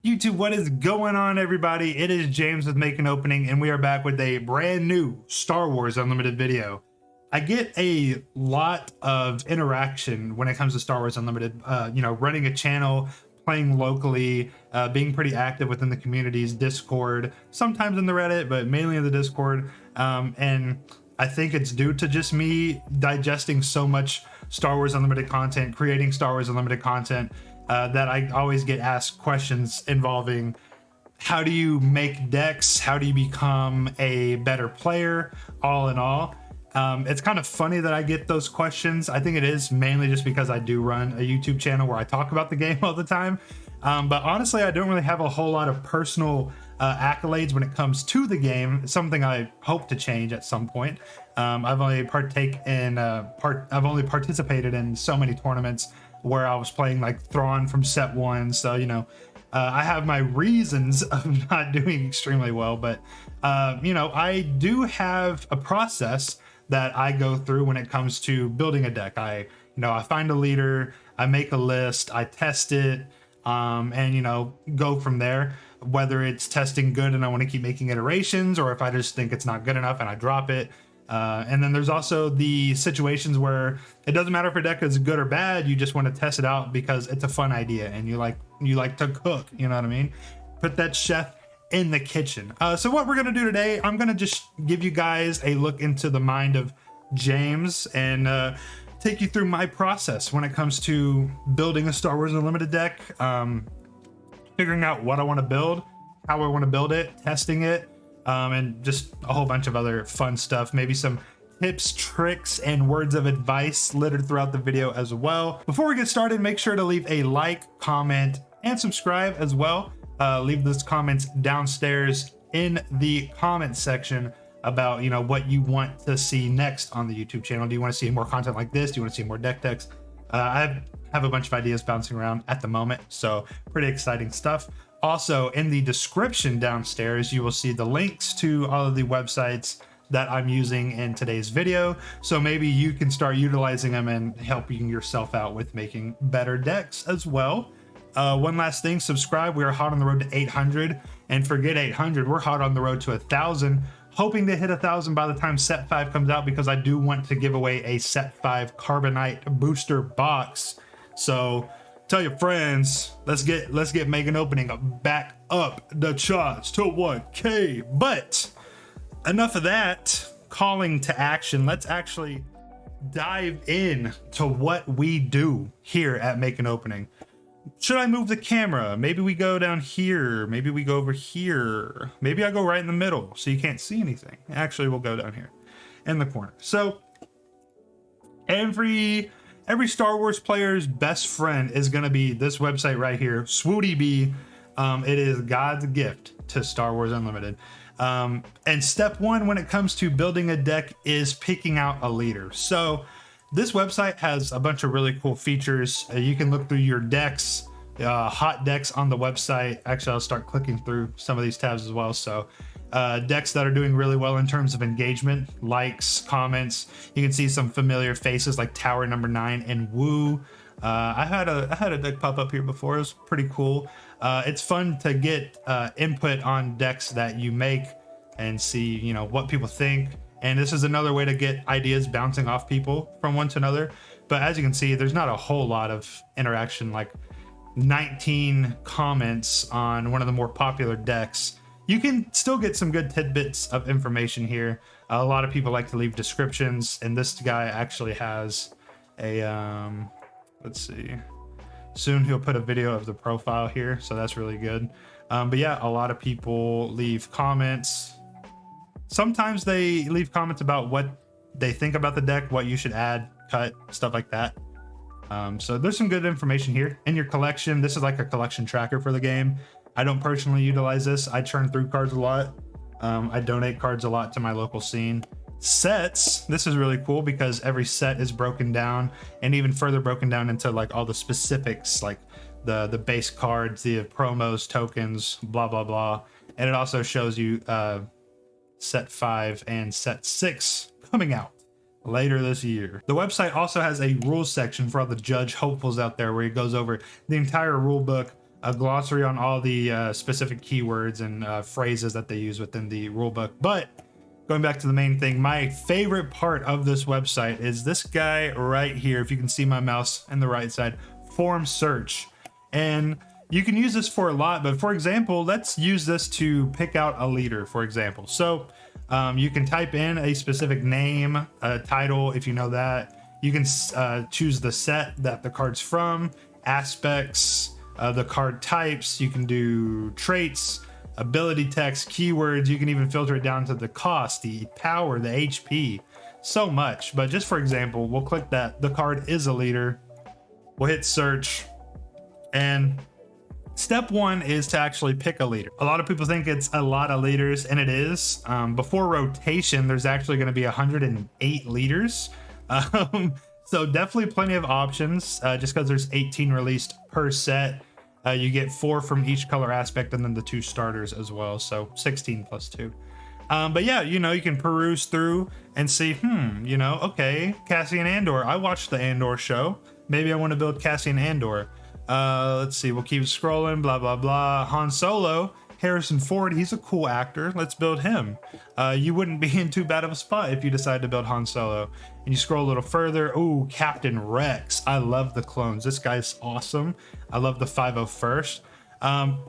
YouTube, what is going on, everybody? It is James with Make an Opening, and we are back with a brand new Star Wars Unlimited video. I get a lot of interaction when it comes to Star Wars Unlimited, running a channel, playing locally, being pretty active within the community's Discord, sometimes in the Reddit, but mainly in the Discord. And I think it's due to just me digesting so much Star Wars Unlimited content, creating Star Wars Unlimited content, that I always get asked questions involving how do you make decks, how do you become a better player, all in all. It's kind of funny that I get those questions. I think it is mainly just because I do run a YouTube channel where I talk about the game all the time. But honestly, I don't really have a whole lot of personal accolades when it comes to the game. It's something I hope to change at some point. I've only participated in so many tournaments where I was playing like Thrawn from set one, so I have my reasons of not doing extremely well, but I do have a process that I go through when it comes to building a deck. I find a leader, I make a list, I test it, and go from there. Whether it's testing good and I want to keep making iterations, or if I just think it's not good enough and I drop it. And then there's also the situations where it doesn't matter if a deck is good or bad, you just want to test it out because it's a fun idea and you like to cook, you know what I mean? Put that chef in the kitchen. So what we're gonna do today, I'm gonna just give you guys a look into the mind of James and take you through my process when it comes to building a Star Wars Unlimited deck, figuring out what I want to build, how I want to build it, testing it, and just a whole bunch of other fun stuff. Maybe some tips, tricks, and words of advice littered throughout the video as well. Before we get started, make sure to leave a like, comment, and subscribe as well. Leave those comments downstairs in the comment section about what you want to see next on the YouTube channel. Do you want to see more content like this? Do you want to see more deck decks? I have a bunch of ideas bouncing around at the moment, so pretty exciting stuff. Also, in the description downstairs, you will see the links to all of the websites that I'm using in today's video. So maybe you can start utilizing them and helping yourself out with making better decks as well. One last thing, subscribe. We are hot on the road to 800, and forget 800, we're hot on the road to 1,000. Hoping to hit 1,000 by the time set 5 comes out, because I do want to give away a set 5 Carbonite booster box. So tell your friends, let's get Make an Opening back up the charts to 1K. But enough of that calling to action. Let's actually dive in to what we do here at Make an Opening. Should I move the camera? Maybe we go down here.Maybe we go over here. Maybe I go right in the middle so you can't see anything. Actually, we'll go down here in the corner. So every Star Wars player's best friend is going to be this website right here, Swooty B. It is God's gift to Star Wars Unlimited. And step one when it comes to building a deck is picking out a leader. So this website has a bunch of really cool features. You can look through your decks, hot decks on the website. Actually, I'll start clicking through some of these tabs as well. So decks that are doing really well in terms of engagement, likes, comments. You can see some familiar faces like Tower Number 9 and Woo. I had a deck pop up here before. It was pretty cool. It's fun to get input on decks that you make and see what people think. And this is another way to get ideas bouncing off people from one to another. But as you can see, there's not a whole lot of interaction, like 19 comments on one of the more popular decks. You can still get some good tidbits of information here. A lot of people like to leave descriptions, and this guy actually has a, let's see. Soon he'll put a video of the profile here, so that's really good. But yeah, a lot of people leave comments. Sometimes they leave comments about what they think about the deck, what you should add, cut, stuff like that. So there's some good information here. In your collection, this is like a collection tracker for the game. I don't personally utilize this. I churn through cards a lot. I donate cards a lot to my local scene. Sets, this is really cool because every set is broken down and even further broken down into like all the specifics, like the base cards, the promos, tokens, blah, blah, blah. And it also shows you set 5 and set 6 coming out later this year. The website also has a rules section for all the judge hopefuls out there where he goes over the entire rule book, a glossary on all the specific keywords and phrases that they use within the rulebook. But going back to the main thing, my favorite part of this website is this guy right here. If you can see my mouse on the right side, form search. And you can use this for a lot, but for example, let's use this to pick out a leader, for example. So you can type in a specific name, a title, if you know that. You can choose the set that the card's from, aspects, the card types. You can do traits, ability text, keywords. You can even filter it down to the cost, the power, the HP, so much. But just for example, we'll click that the card is a leader. We'll hit search, and step one is to actually pick a leader. A lot of people think it's a lot of leaders, and it is. Before rotation, there's actually going to be 108 leaders. So definitely plenty of options, just because there's 18 released per set. You get 4 from each color aspect, and then the 2 starters as well. So 16 plus 2. But yeah, you know, you can peruse through and see, you know, okay, Cassian Andor. I watched the Andor show. Maybe I want to build Cassian Andor. Let's see, we'll keep scrolling, blah, blah, blah. Han Solo, Harrison Ford, he's a cool actor. Let's build him. You wouldn't be in too bad of a spot if you decide to build Han Solo. And you scroll a little further. Ooh, Captain Rex. I love the clones. This guy's awesome. I love the 501st.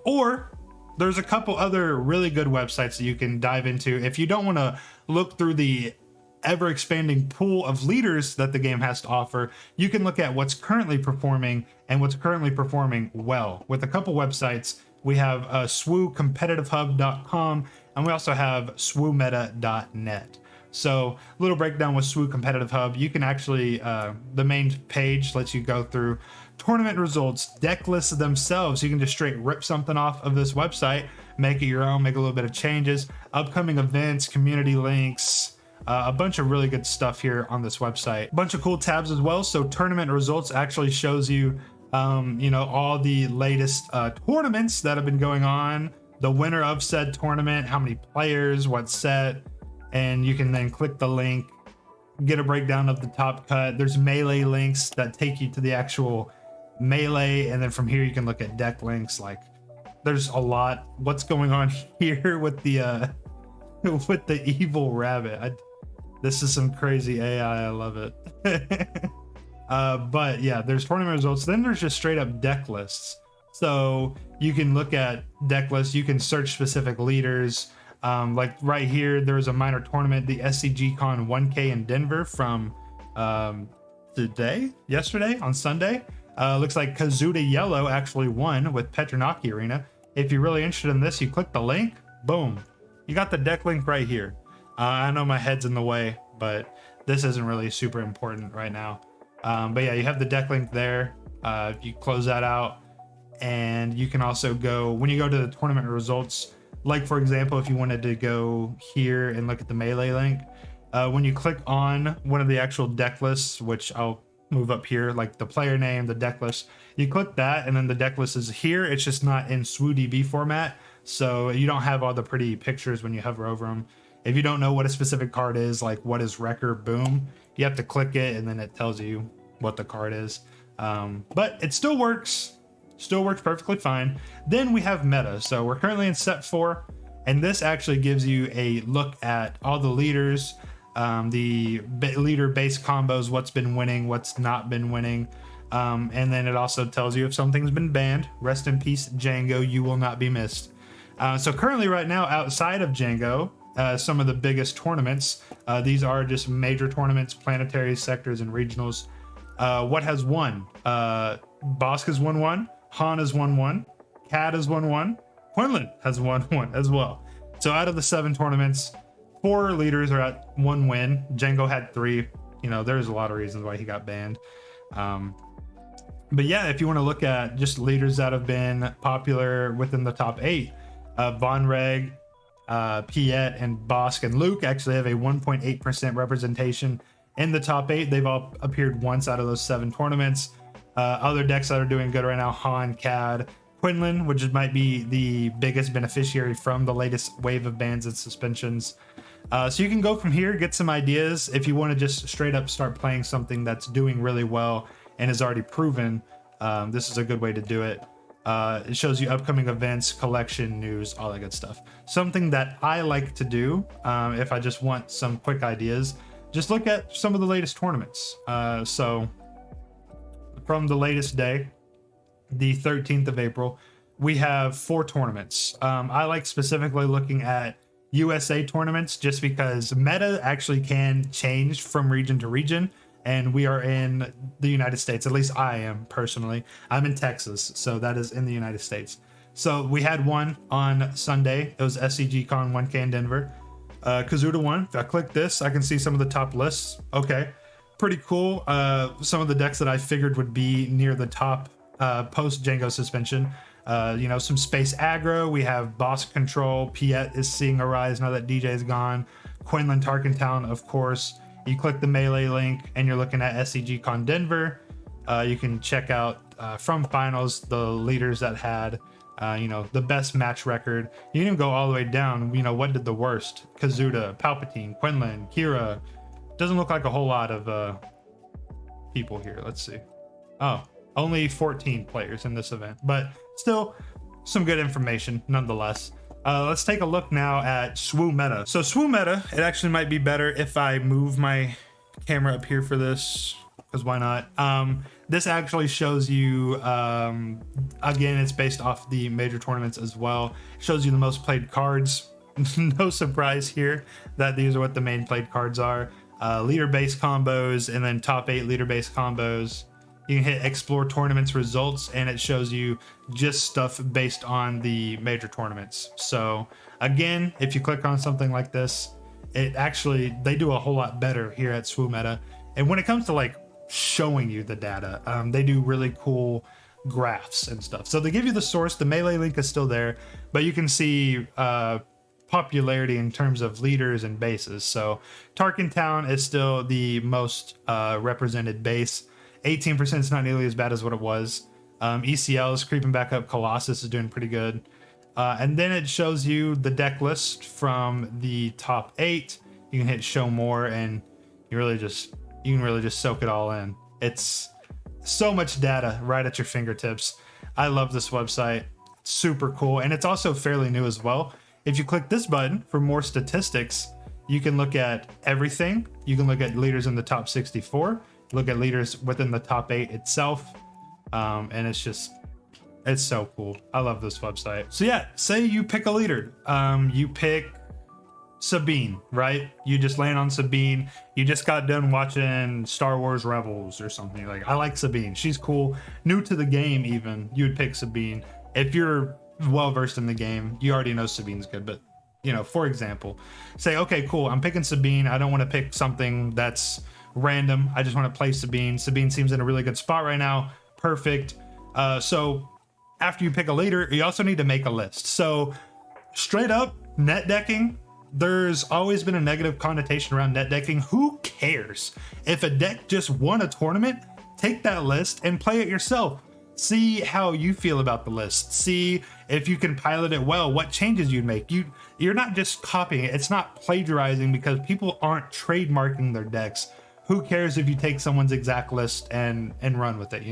Or there's a couple other really good websites that you can dive into if you don't want to look through the ever expanding pool of leaders that the game has to offer. You can look at what's currently performing and what's currently performing well. With a couple websites, we have swoocompetitivehub.com, and we also have swoometa.net. So a little breakdown with SWU Competitive Hub. You can actually, the main page lets you go through tournament results, deck lists themselves. You can just straight rip something off of this website, make it your own, make a little bit of changes, upcoming events, community links, a bunch of really good stuff here on this website. A bunch of cool tabs as well. So tournament results actually shows you, you know, all the latest tournaments that have been going on, the winner of said tournament, how many players, what set, and you can then click the link, get a breakdown of the top cut. There's melee links that take you to the actual melee, and then from here you can look at deck links. Like, there's a lot. What's going on here with the with the evil rabbit? This is some crazy AI. I love it. But yeah, there's tournament results. Then there's just straight up deck lists. So you can look at deck lists. You can search specific leaders. Like right here, there was a minor tournament, the SCG Con 1K in Denver from yesterday on Sunday. Looks like Kazuda Yellow actually won with Petronaki Arena. If you're really interested in this, you click the link, boom, you got the deck link right here. I know my head's in the way, but this isn't really super important right now. But yeah, you have the deck link there. You close that out, and you can also go, when you go to the tournament results, like for example, if you wanted to go here and look at the melee link, when you click on one of the actual deck lists, which I'll move up here, like the player name, the deck list, you click that, and then the deck list is here. It's just not in SWUDB format, so you don't have all the pretty pictures when you hover over them. If you don't know what a specific card is, like what is Wrecker Boom, you have to click it, and then it tells you what the card is. But it still works perfectly fine. Then we have meta. So we're currently in set 4, and this actually gives you a look at all the leaders, the leader base combos, what's been winning, what's not been winning. And then it also tells you if something's been banned. Rest in peace, Django, you will not be missed. So currently right now, outside of Django, some of the biggest tournaments, these are just major tournaments, planetary sectors and regionals. What has won? Bosk has won 1. Han has won 1. Cad has won 1. Quinlan has won 1 as well. So out of the 7 tournaments, 4 leaders are at 1 win. Django had 3. You know, there's a lot of reasons why he got banned. But yeah, if you want to look at just leaders that have been popular within the top 8, Vonreg, Piet, and Bosk and Luke actually have a 1.8% representation in the top 8. They've all appeared once out of those 7 tournaments. Other decks that are doing good right now, Han, Cad, Quinlan, which might be the biggest beneficiary from the latest wave of bans and suspensions. So you can go from here, get some ideas. If you want to just straight up start playing something that's doing really well and is already proven, this is a good way to do it. It shows you upcoming events, collection, news, all that good stuff. Something that I like to do if I just want some quick ideas, just look at some of the latest tournaments. So from the latest day, the 13th of April, we have 4 tournaments. I like specifically looking at USA tournaments just because meta actually can change from region to region, and we are in the United States. At least I am personally. I'm in Texas, so that is in the United States. So we had one on Sunday. It was SCG Con 1K in Denver. Kazuda won. If I click this, I can see some of the top lists. Okay, pretty cool. Some of the decks that I figured would be near the top post Django suspension. Some space aggro. We have boss control. Piet is seeing a rise now that DJ is gone. Quinlan Tarkentown, of course. You click the melee link and you're looking at SCG Con Denver. You can check out from finals the leaders that had the best match record. You can even go all the way down. What did the worst? Kazuda, Palpatine, Quinlan, Kira. Doesn't look like a whole lot of people here. Let's see. Oh, only 14 players in this event, but still some good information nonetheless. Let's take a look now at SWU meta. So SWU meta, it actually might be better if I move my camera up here for this, because why not? This actually shows you, again, it's based off the major tournaments as well. It shows you the most played cards. No surprise here that these are what the main played cards are. Leader-based combos, and then top 8 leader-based combos. You can hit explore tournaments results, and it shows you just stuff based on the major tournaments. So again, if you click on something like this, they do a whole lot better here at SWU Meta. And when it comes to like showing you the data, they do really cool graphs and stuff. So they give you the source. The melee link is still there, but you can see popularity in terms of leaders and bases. So Tarkentown is still the most represented base. 18% is not nearly as bad as what it was. ECL is creeping back up. Colossus is doing pretty good. And then it shows you the deck list from the top 8. You can hit show more, and you can really just soak it all in. It's so much data right at your fingertips. I love this website. It's super cool, and it's also fairly new as well. If you click this button for more statistics, you can look at everything. You can look at leaders in the top 64. Look at leaders within the top 8 itself, and it's so cool. I love this website. So yeah, say you pick a leader. You pick Sabine, right? You just land on Sabine. You just got done watching Star Wars Rebels or something. Like, I like Sabine. She's cool. New to the game even, you would pick Sabine. If you're well versed in the game, you already know Sabine's good, but for example, say, okay, cool, I'm picking Sabine. I don't want to pick something that's random. I just want to play Sabine. Sabine seems in a really good spot right now. Perfect. So after you pick a leader, you also need to make a list. So straight up net decking, there's always been a negative connotation around net decking. Who cares? If a deck just won a tournament, take that list and play it yourself. See how you feel about the list. See if you can pilot it well, what changes you'd make. You're not just copying it. It's not plagiarizing, because people aren't trademarking their decks. Who cares if you take someone's exact list and run with it,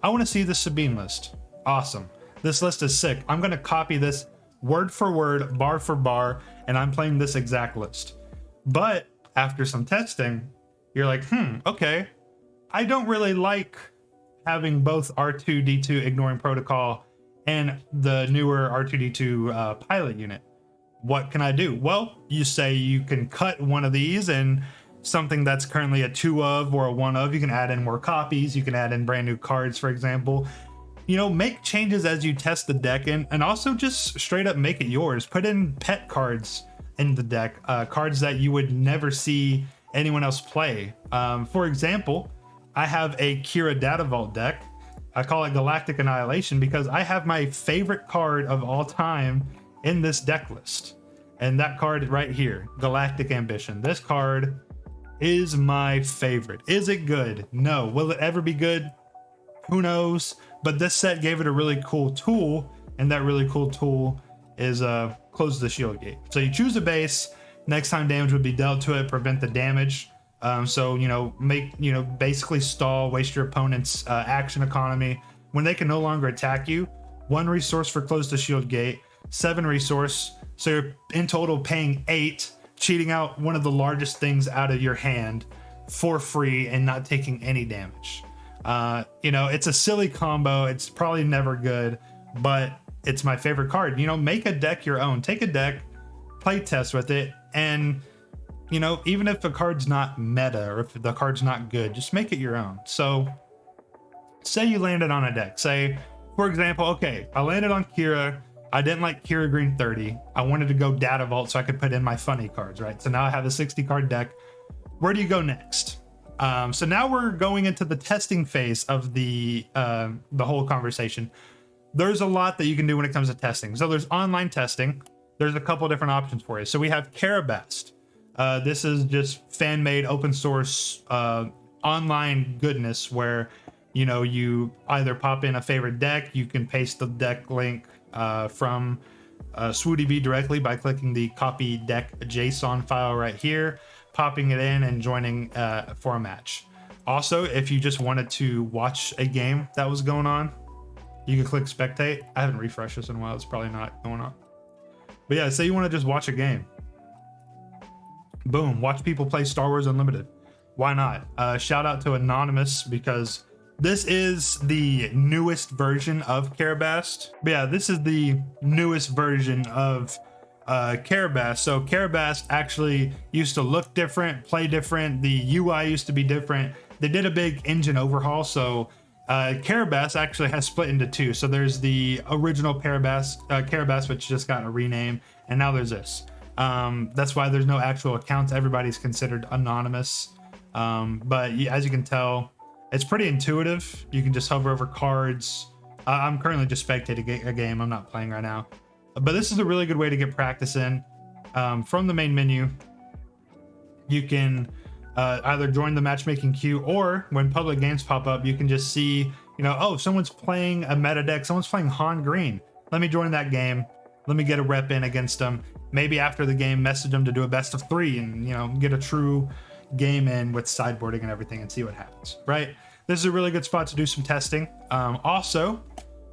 I want to see the Sabine list. Awesome. This list is sick. I'm going to copy this word for word, bar for bar, and I'm playing this exact list. But after some testing, you're like, okay, I don't really like having both R2-D2 ignoring protocol and the newer R2-D2 pilot unit. What can I do? Well, you say you can cut one of these, and something that's currently a 2 of or a 1 of, you can add in more copies. You can add in brand new cards, for example. Make changes as you test the deck, and also just straight up make it yours. Put in pet cards in the deck, cards that you would never see anyone else play. For example, I have a Kira Data Vault deck. I call it Galactic Annihilation because I have my favorite card of all time in this deck list. And that card right here, Galactic Ambition. This card is my favorite. Is it good? No. Will it ever be good? Who knows? But this set gave it a really cool tool, and that really cool tool is close the shield gate. So you choose a base. Next time damage would be dealt to it, prevent the damage. So basically stall, waste your opponent's action economy. When they can no longer attack you, 1 resource for close to shield gate, 7 resource. So you're in total paying 8, cheating out one of the largest things out of your hand for free and not taking any damage. You know, it's a silly combo. It's probably never good, but it's my favorite card. You know, make a deck your own. Take a deck, play test with it, and you know, even if the card's not meta or if the card's not good, just make it your own. So say you landed on a deck. Say, for example, okay, I landed on Kira. I didn't like Kira Green 30. I wanted to go Data Vault so I could put in my funny cards, right? So now I have a 60 card deck. Where do you go next? So now we're going into the testing phase of the whole conversation. There's a lot that you can do when it comes to testing. So there's online testing. There's a couple different options for you. So we have Carabast. This is just fan-made open source online goodness where, you know, you either pop in a favorite deck, you can paste the deck link from SWODB directly by clicking the copy deck JSON file right here, popping it in and joining for a match. Also, if you just wanted to watch a game that was going on, you can click spectate. I haven't refreshed this in a while. It's probably not going on. But yeah, say you want to just watch a game. Boom, watch people play Star Wars Unlimited. Why not? Shout out to Anonymous, because this is the newest version of Carabast. But yeah, this is the newest version of Carabast. So Carabast actually used to look different, play different. The UI used to be different. They did a big engine overhaul. So Carabast actually has split into 2. So there's the original Carabast, which just got a rename, and now there's this. That's why there's no actual accounts. Everybody's considered anonymous. But as you can tell, it's pretty intuitive. You can just hover over cards. I'm currently just spectating a game. I'm not playing right now. But this is a really good way to get practice in. From the main menu, you can either join the matchmaking queue, or when public games pop up, you can just see, you know, oh, someone's playing a meta deck. Someone's playing Han Green. Let me join that game. Let me get a rep in against them. Maybe after the game, message them to do a best of 3 and, you know, get a true game in with sideboarding and everything and see what happens, right? This is a really good spot to do some testing. Also,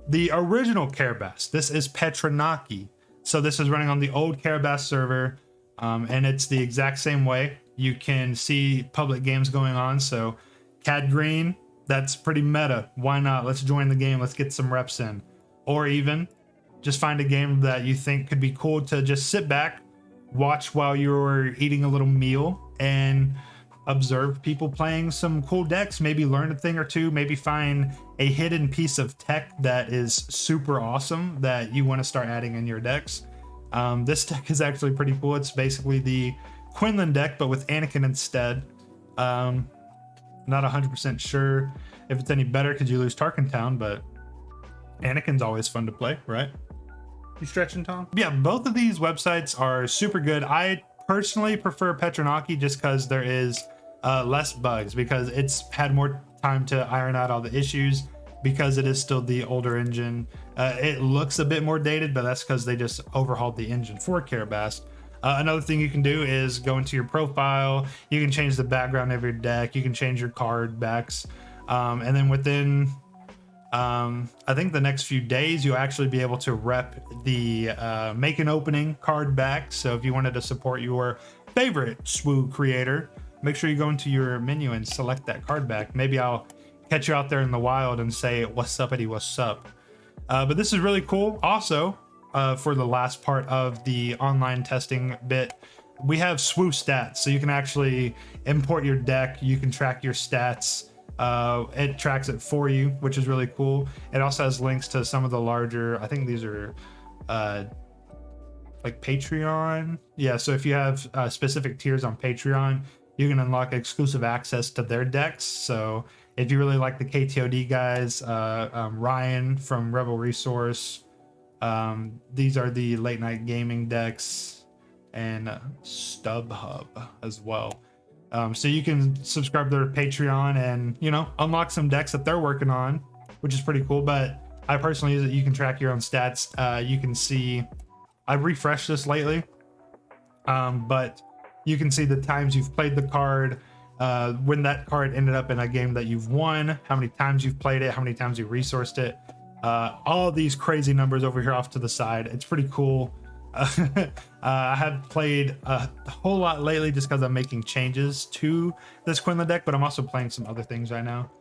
the original Carabast, this is Petranaki. So this is running on the old Carabast server, and it's the exact same way. You can see public games going on. So Cad Green, that's pretty meta. Why not? Let's join the game. Let's get some reps in. Or even just find a game that you think could be cool to just sit back, watch while you're eating a little meal, and observe people playing some cool decks. Maybe learn a thing or two. Maybe find a hidden piece of tech that is super awesome that you want to start adding in your decks. This deck is actually pretty cool. It's basically the Quinlan deck, but with Anakin instead. Not 100% sure if it's any better because you lose Tarkin Town, but Anakin's always fun to play, right? You stretching, Tom? Yeah, both of these websites are super good. I personally prefer Petranaki just because there is less bugs, because it's had more time to iron out all the issues, because it is still the older engine. It looks a bit more dated, but that's because they just overhauled the engine for Carabast. Another thing you can do is go into your profile. You can change the background of your deck. You can change your card backs. And then within, I think the next few days, you'll actually be able to rep the make an opening card back. So if you wanted to support your favorite SWO creator, make sure you go into your menu and select that card back. Maybe I'll catch you out there in the wild and say, what's uppity, what's up? But this is really cool. Also, for the last part of the online testing bit, we have SWO stats. So you can actually import your deck. You can track your stats. It tracks it for you, which is really cool. It also has links to some of the larger, I think these are like Patreon. Yeah, so if you have specific tiers on Patreon, you can unlock exclusive access to their decks. So if you really like the KTOD guys, Ryan from Rebel Resource, these are the late night gaming decks, and StubHub as well. So you can subscribe to their Patreon and, you know, unlock some decks that they're working on, which is pretty cool. But I personally use it. You can track your own stats. You can see, I've refreshed this lately, but you can see the times you've played the card, when that card ended up in a game that you've won, how many times you've played it, how many times you resourced it. All these crazy numbers over here off to the side. It's pretty cool. I have played a whole lot lately just because I'm making changes to this Quinlan deck, but I'm also playing some other things right now.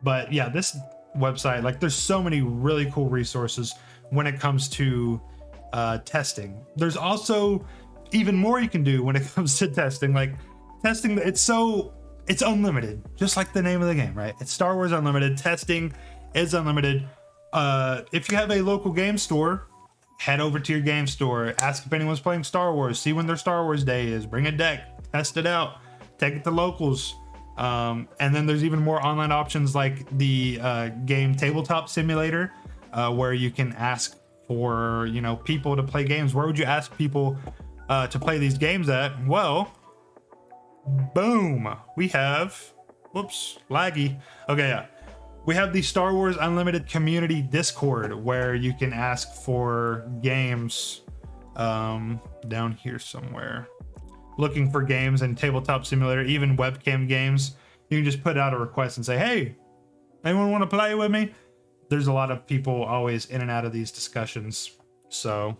But yeah, this website, like, there's so many really cool resources when it comes to testing. There's also even more you can do when it comes to testing. Like, testing, it's unlimited, just like the name of the game, right? It's Star Wars Unlimited. Testing is unlimited. If you have a local game store, head over to your game store, ask if anyone's playing Star Wars, see when their Star Wars day is, bring a deck, test it out, take it to locals. And then there's even more online options like the game Tabletop Simulator, where you can ask for, you know, people to play games. Where would you ask people to play these games at? Well, boom, we have, whoops, laggy. Okay, yeah. We have the Star Wars Unlimited Community Discord, where you can ask for games down here somewhere. Looking for games in Tabletop Simulator, even webcam games. You can just put out a request and say, hey, anyone want to play with me? There's a lot of people always in and out of these discussions, so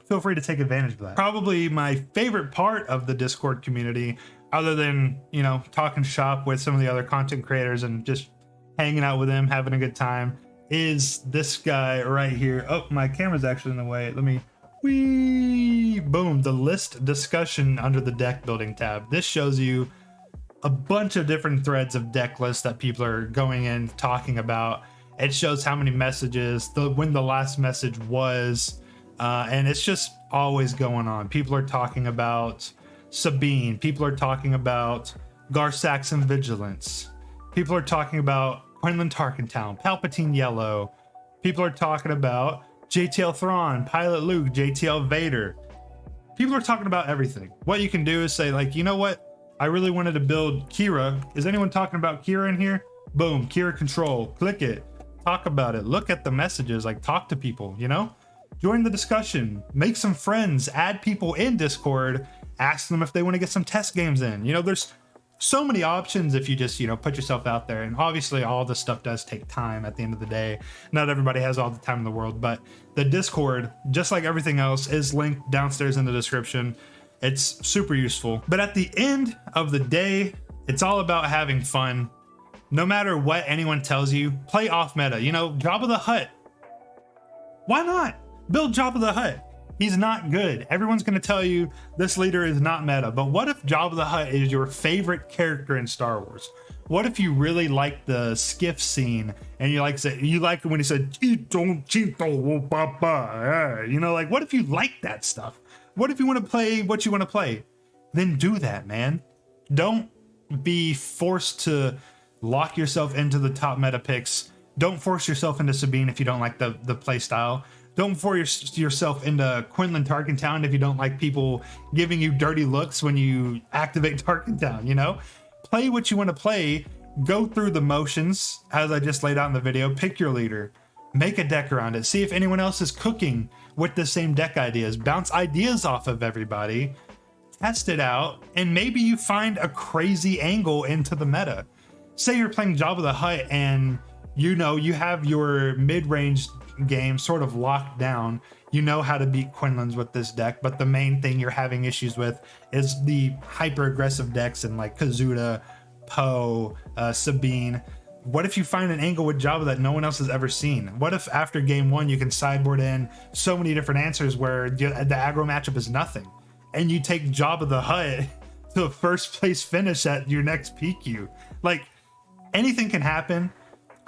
feel free to take advantage of that. Probably my favorite part of the Discord community, other than, you know, talking shop with some of the other content creators and just hanging out with them, having a good time, is this guy right here. Oh, my camera's actually in the way. Let me, whee, boom, the list discussion under the deck building tab. This shows you a bunch of different threads of deck lists that people are going in talking about. It shows how many messages, when the last message was, and it's just always going on. People are talking about Sabine. People are talking about Gar-Saxon Vigilance. People are talking about Quinlan Tarkentown, Palpatine Yellow. People are talking about JTL Thrawn, Pilot Luke, JTL Vader. People are talking about everything. What you can do is say, like, you know what? I really wanted to build Kira. Is anyone talking about Kira in here? Boom, Kira Control. Click it. Talk about it. Look at the messages. Like, talk to people, you know? Join the discussion. Make some friends. Add people in Discord. Ask them if they want to get some test games in. You know, there's so many options if you just, you know, put yourself out there. And obviously all this stuff does take time at the end of the day. Not everybody has all the time in the world, but the Discord, just like everything else, is linked downstairs in the description. It's super useful. But at the end of the day, it's all about having fun. No matter what anyone tells you, play off meta. You know, Jabba the Hutt. Why not? Build Jabba the Hutt. He's not good. Everyone's going to tell you this leader is not meta. But what if Jabba the Hutt is your favorite character in Star Wars? What if you really like the skiff scene and you like when he said Chito Chito Papa? You know, like, what if you like that stuff? What if you want to play what you want to play? Then do that, man. Don't be forced to lock yourself into the top meta picks. Don't force yourself into Sabine if you don't like the play style. Don't force yourself into Quinlan Tarkentown if you don't like people giving you dirty looks when you activate Tarkentown, you know? Play what you want to play. Go through the motions, as I just laid out in the video. Pick your leader. Make a deck around it. See if anyone else is cooking with the same deck ideas. Bounce ideas off of everybody. Test it out, and maybe you find a crazy angle into the meta. Say you're playing Jabba the Hutt and you know you have your mid-range game sort of locked down. You know how to beat Quinlans with this deck, but the main thing you're having issues with is the hyper-aggressive decks in like Kazuda, Poe, Sabine. What if you find an angle with Jabba that no one else has ever seen? What if after game one you can sideboard in so many different answers where the aggro matchup is nothing, and you take Jabba the Hutt to a first place finish at your next PQ? Like, anything can happen.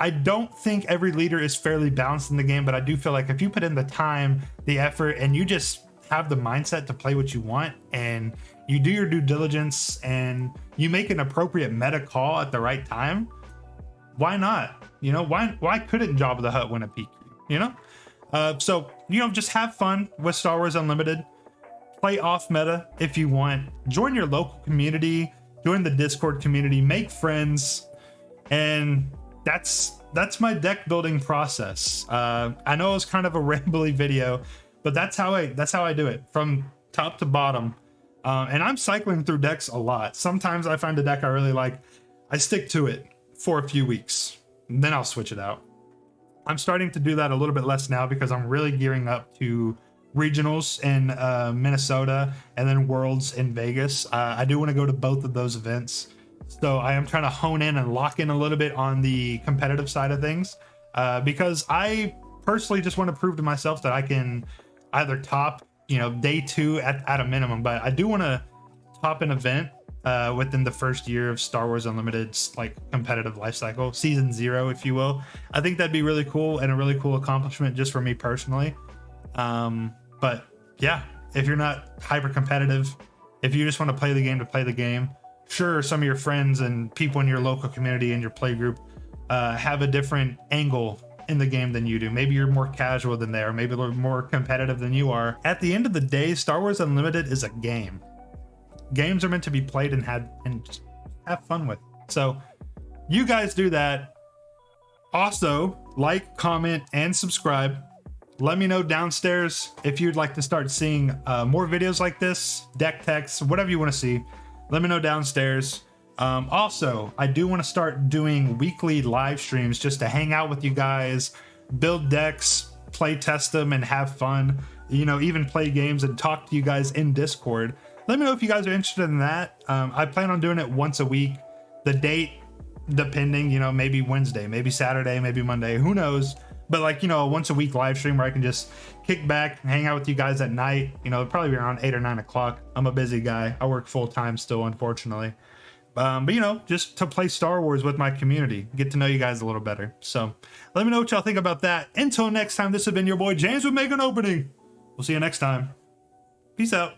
I don't think every leader is fairly balanced in the game, but I do feel like if you put in the time, the effort, and you just have the mindset to play what you want, and you do your due diligence, and you make an appropriate meta call at the right time, why not? You know, why couldn't Jabba the Hutt win a PQ? You know? So, you know, just have fun with Star Wars Unlimited. Play off meta if you want. Join your local community. Join the Discord community. Make friends. And that's my deck building process. I know it was kind of a rambly video, but that's how I do it from top to bottom. And I'm cycling through decks a lot. Sometimes I find a deck I really like. I stick to it for a few weeks, and then I'll switch it out. I'm starting to do that a little bit less now because I'm really gearing up to regionals in Minnesota and then Worlds in Vegas. I do want to go to both of those events. So I am trying to hone in and lock in a little bit on the competitive side of things because I personally just want to prove to myself that I can either top, day 2 at a minimum, but I do want to top an event within the first year of Star Wars Unlimited's like competitive life cycle, season 0, if you will. I think that'd be really cool and a really cool accomplishment just for me personally. But yeah, if you're not hyper competitive, if you just want to play the game to play the game, sure, some of your friends and people in your local community and your play group have a different angle in the game than you do. Maybe you're more casual than they are. Maybe they're more competitive than you are. At the end of the day, Star Wars Unlimited is a game. Games are meant to be played and just have fun with. So you guys do that. Also, like, comment, and subscribe. Let me know downstairs if you'd like to start seeing more videos like this, deck techs, whatever you want to see. Let me know downstairs. Also, I do want to start doing weekly live streams just to hang out with you guys, build decks, play test them, and have fun. Even play games and talk to you guys in Discord. Let me know if you guys are interested in that. I plan on doing it once a week. The date, depending, maybe Wednesday, maybe Saturday, maybe Monday, who knows? But like, a once a week live stream where I can just kick back, hang out with you guys at night, probably around 8 or 9 o'clock. I'm a busy guy. I work full time still, unfortunately. But just to play Star Wars with my community, get to know you guys a little better. So let me know what y'all think about that. Until next time, this has been your boy James with Make an Opening. We'll see you next time. Peace out.